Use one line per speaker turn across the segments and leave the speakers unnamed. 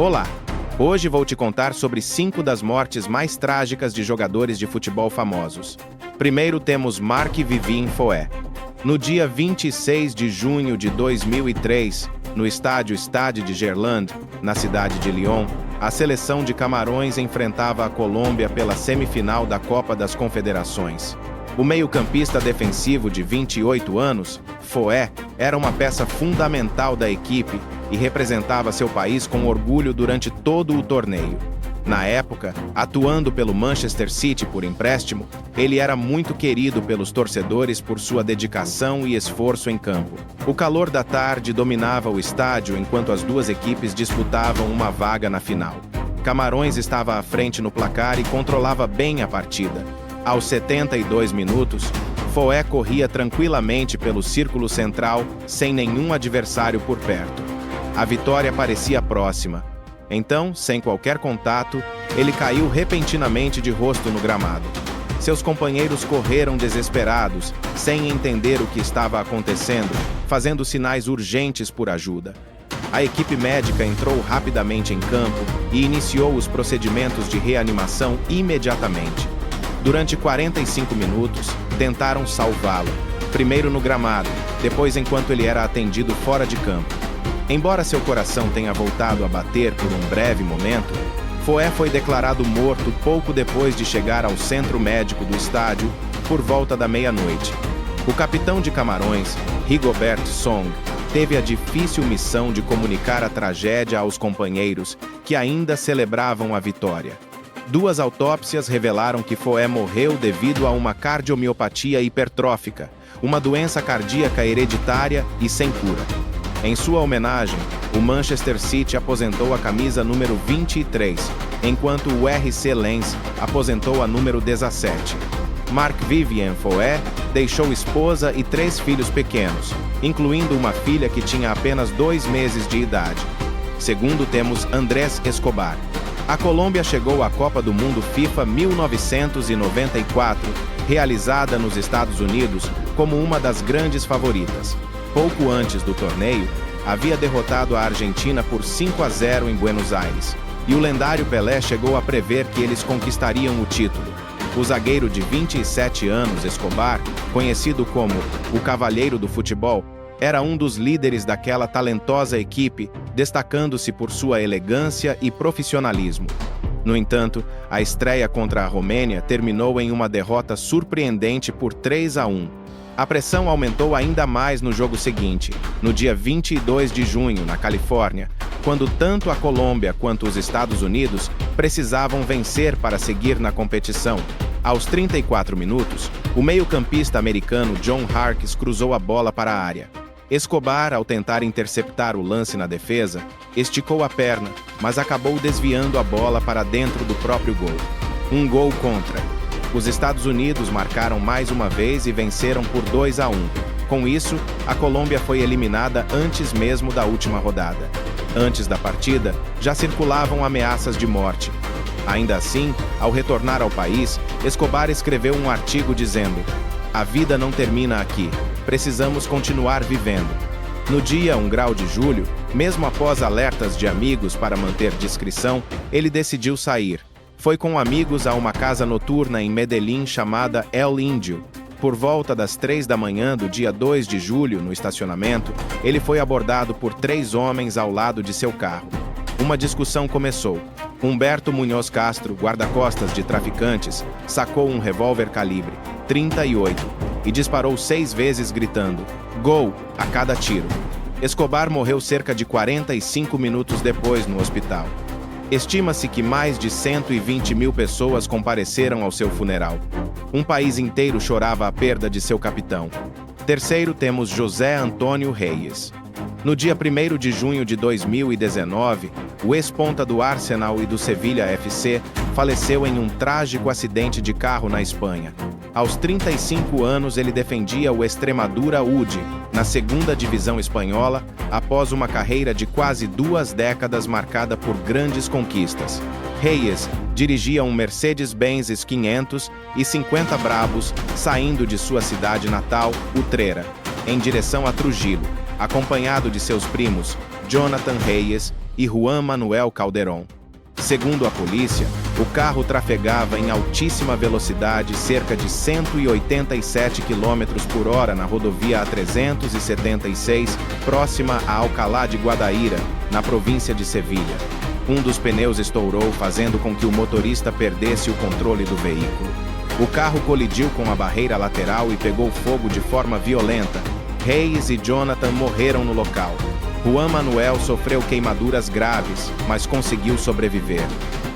Olá! Hoje vou te contar sobre 5 das mortes mais trágicas de jogadores de futebol famosos. Primeiro temos Marc-Vivien Foé. No dia 26 de junho de 2003, no estádio Stade de Gerland, na cidade de Lyon, a seleção de Camarões enfrentava a Colômbia pela semifinal da Copa das Confederações. O meio-campista defensivo de 28 anos, Foé, era uma peça fundamental da equipe e representava seu país com orgulho durante todo o torneio. Na época, atuando pelo Manchester City por empréstimo, ele era muito querido pelos torcedores por sua dedicação e esforço em campo. O calor da tarde dominava o estádio enquanto as duas equipes disputavam uma vaga na final. Camarões estava à frente no placar e controlava bem a partida. Aos 72 minutos, Foé corria tranquilamente pelo círculo central, sem nenhum adversário por perto. A vitória parecia próxima. Então, sem qualquer contato, ele caiu repentinamente de rosto no gramado. Seus companheiros correram desesperados, sem entender o que estava acontecendo, fazendo sinais urgentes por ajuda. A equipe médica entrou rapidamente em campo e iniciou os procedimentos de reanimação imediatamente. Durante 45 minutos, tentaram salvá-lo, primeiro no gramado, depois enquanto ele era atendido fora de campo. Embora seu coração tenha voltado a bater por um breve momento, Foé foi declarado morto pouco depois de chegar ao centro médico do estádio, por volta da meia-noite. O capitão de Camarões, Rigobert Song, teve a difícil missão de comunicar a tragédia aos companheiros, que ainda celebravam a vitória. 2 autópsias revelaram que Foé morreu devido a uma cardiomiopatia hipertrófica, uma doença cardíaca hereditária e sem cura. Em sua homenagem, o Manchester City aposentou a camisa número 23, enquanto o RC Lens aposentou a número 17. Marc-Vivien Foé deixou esposa e 3 filhos pequenos, incluindo uma filha que tinha apenas 2 meses de idade. Segundo temos Andrés Escobar. A Colômbia chegou à Copa do Mundo FIFA 1994, realizada nos Estados Unidos, como uma das grandes favoritas. Pouco antes do torneio, havia derrotado a Argentina por 5-0 em Buenos Aires, e o lendário Pelé chegou a prever que eles conquistariam o título. O zagueiro de 27 anos, Escobar, conhecido como o Cavalheiro do Futebol, era um dos líderes daquela talentosa equipe, destacando-se por sua elegância e profissionalismo. No entanto, a estreia contra a Romênia terminou em uma derrota surpreendente por 3-1. A pressão aumentou ainda mais no jogo seguinte, no dia 22 de junho, na Califórnia, quando tanto a Colômbia quanto os Estados Unidos precisavam vencer para seguir na competição. Aos 34 minutos, o meio-campista americano John Harkes cruzou a bola para a área. Escobar, ao tentar interceptar o lance na defesa, esticou a perna, mas acabou desviando a bola para dentro do próprio gol. Um gol contra. Os Estados Unidos marcaram mais uma vez e venceram por 2-1. Com isso, a Colômbia foi eliminada antes mesmo da última rodada. Antes da partida, já circulavam ameaças de morte. Ainda assim, ao retornar ao país, Escobar escreveu um artigo dizendo: "A vida não termina aqui. Precisamos continuar vivendo." No dia 1 grau de julho, mesmo após alertas de amigos para manter discrição, ele decidiu sair. Foi com amigos a uma casa noturna em Medellín chamada El Indio. Por volta das 3 da manhã do dia 2 de julho, no estacionamento, ele foi abordado por 3 homens ao lado de seu carro. Uma discussão começou. Humberto Munhoz Castro, guarda-costas de traficantes, sacou um revólver calibre .38 e disparou 6 vezes gritando "Gol!" a cada tiro. Escobar morreu cerca de 45 minutos depois no hospital. Estima-se que mais de 120 mil pessoas compareceram ao seu funeral. Um país inteiro chorava a perda de seu capitão. Terceiro temos José Antônio Reyes. No dia 1º de junho de 2019, o ex-ponta do Arsenal e do Sevilla FC faleceu em um trágico acidente de carro na Espanha. Aos 35 anos, ele defendia o Extremadura UD, na 2ª divisão espanhola, após uma carreira de quase 2 décadas marcada por grandes conquistas. Reyes dirigia um Mercedes-Benz S500 e 50 Brabos, saindo de sua cidade natal, Utrera, em direção a Trujillo, acompanhado de seus primos, Jonathan Reyes e Juan Manuel Calderón. Segundo a polícia, o carro trafegava em altíssima velocidade, cerca de 187 km por hora na rodovia A376, próxima a Alcalá de Guadaíra, na província de Sevilha. Um dos pneus estourou, fazendo com que o motorista perdesse o controle do veículo. O carro colidiu com a barreira lateral e pegou fogo de forma violenta. Reyes e Jonathan morreram no local. Juan Manuel sofreu queimaduras graves, mas conseguiu sobreviver.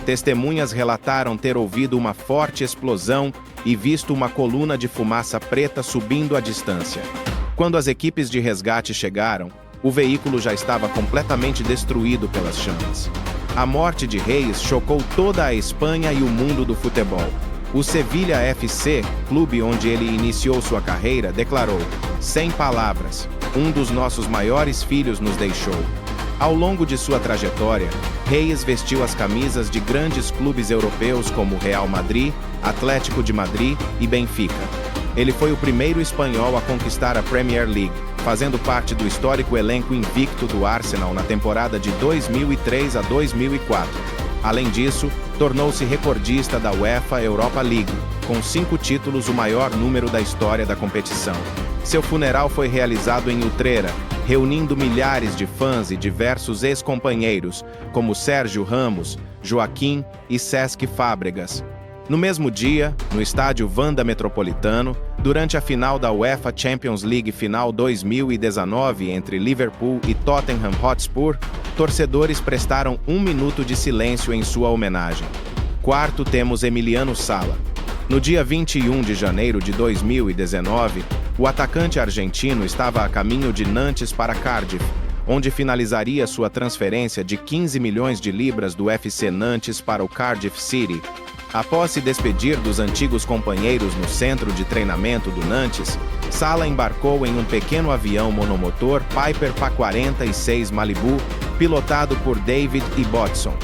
Testemunhas relataram ter ouvido uma forte explosão e visto uma coluna de fumaça preta subindo à distância. Quando as equipes de resgate chegaram, o veículo já estava completamente destruído pelas chamas. A morte de Reyes chocou toda a Espanha e o mundo do futebol. O Sevilha FC, clube onde ele iniciou sua carreira, declarou: "Sem palavras, um dos nossos maiores filhos nos deixou." Ao longo de sua trajetória, Reyes vestiu as camisas de grandes clubes europeus como Real Madrid, Atlético de Madrid e Benfica. Ele foi o primeiro espanhol a conquistar a Premier League, fazendo parte do histórico elenco invicto do Arsenal na temporada de 2003 a 2004. Além disso, tornou-se recordista da UEFA Europa League, com 5 títulos, o maior número da história da competição. Seu funeral foi realizado em Utrera, reunindo milhares de fãs e diversos ex-companheiros, como Sérgio Ramos, Joaquim e Cesc Fábregas. No mesmo dia, no estádio Wanda Metropolitano, durante a final da UEFA Champions League Final 2019 entre Liverpool e Tottenham Hotspur, torcedores prestaram 1 minuto de silêncio em sua homenagem. Quarto, temos Emiliano Sala. No dia 21 de janeiro de 2019, o atacante argentino estava a caminho de Nantes para Cardiff, onde finalizaria sua transferência de 15 milhões de libras do FC Nantes para o Cardiff City. Após se despedir dos antigos companheiros no centro de treinamento do Nantes, Sala embarcou em um pequeno avião monomotor Piper PA-46 Malibu, pilotado por David Ibbotson.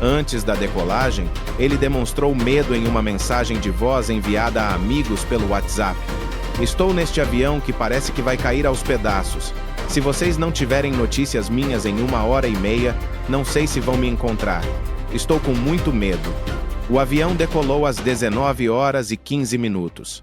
Antes da decolagem, ele demonstrou medo em uma mensagem de voz enviada a amigos pelo WhatsApp. "Estou neste avião que parece que vai cair aos pedaços. Se vocês não tiverem notícias minhas em 1h30, não sei se vão me encontrar. Estou com muito medo." O avião decolou às 19h15.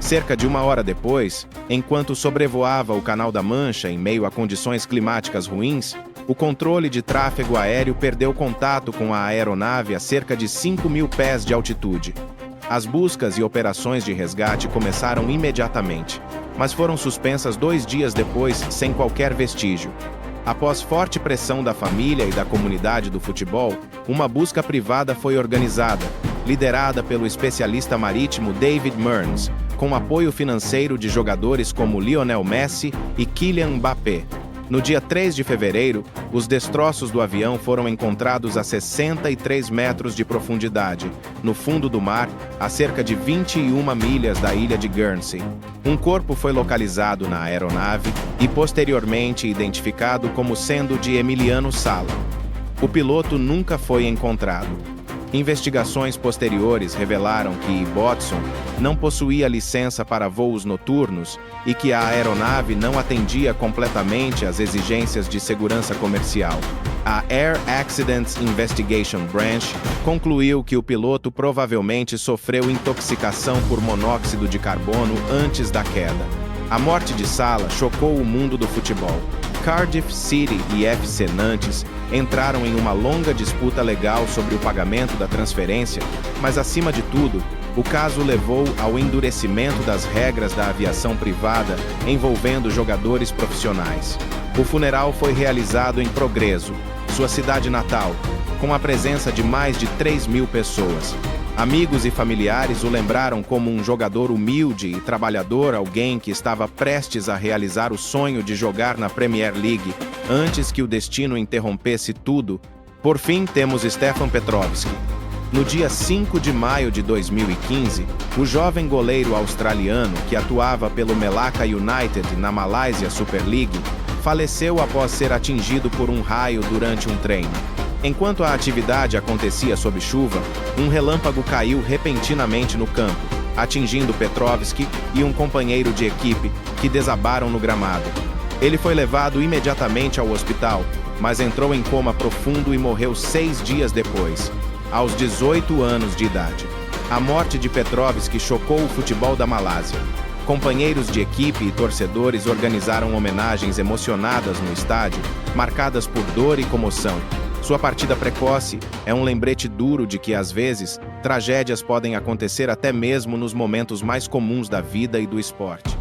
Cerca de 1 hora depois, enquanto sobrevoava o Canal da Mancha em meio a condições climáticas ruins, o controle de tráfego aéreo perdeu contato com a aeronave a cerca de 5.000 pés de altitude. As buscas e operações de resgate começaram imediatamente, mas foram suspensas 2 dias depois sem qualquer vestígio. Após forte pressão da família e da comunidade do futebol, uma busca privada foi organizada, liderada pelo especialista marítimo David Mearns, com apoio financeiro de jogadores como Lionel Messi e Kylian Mbappé. No dia 3 de fevereiro, os destroços do avião foram encontrados a 63 metros de profundidade, no fundo do mar, a cerca de 21 milhas da ilha de Guernsey. Um corpo foi localizado na aeronave e posteriormente identificado como sendo de Emiliano Sala. O piloto nunca foi encontrado. Investigações posteriores revelaram que Ibbotson não possuía licença para voos noturnos e que a aeronave não atendia completamente às exigências de segurança comercial. A Air Accidents Investigation Branch concluiu que o piloto provavelmente sofreu intoxicação por monóxido de carbono antes da queda. A morte de Sala chocou o mundo do futebol. Cardiff City e FC Nantes entraram em uma longa disputa legal sobre o pagamento da transferência, mas acima de tudo, o caso levou ao endurecimento das regras da aviação privada envolvendo jogadores profissionais. O funeral foi realizado em Progreso, sua cidade natal, com a presença de mais de 3.000 pessoas. Amigos e familiares o lembraram como um jogador humilde e trabalhador, alguém que estava prestes a realizar o sonho de jogar na Premier League, antes que o destino interrompesse tudo. Por fim, temos Stefan Petrovski. No dia 5 de maio de 2015, o jovem goleiro australiano, que atuava pelo Melaka United na Malaysia Super League, faleceu após ser atingido por um raio durante um treino. Enquanto a atividade acontecia sob chuva, um relâmpago caiu repentinamente no campo, atingindo Petrovski e um companheiro de equipe, que desabaram no gramado. Ele foi levado imediatamente ao hospital, mas entrou em coma profundo e morreu 6 dias depois, aos 18 anos de idade. A morte de Petrovski chocou o futebol da Malásia. Companheiros de equipe e torcedores organizaram homenagens emocionadas no estádio, marcadas por dor e comoção. Sua partida precoce é um lembrete duro de que, às vezes, tragédias podem acontecer até mesmo nos momentos mais comuns da vida e do esporte.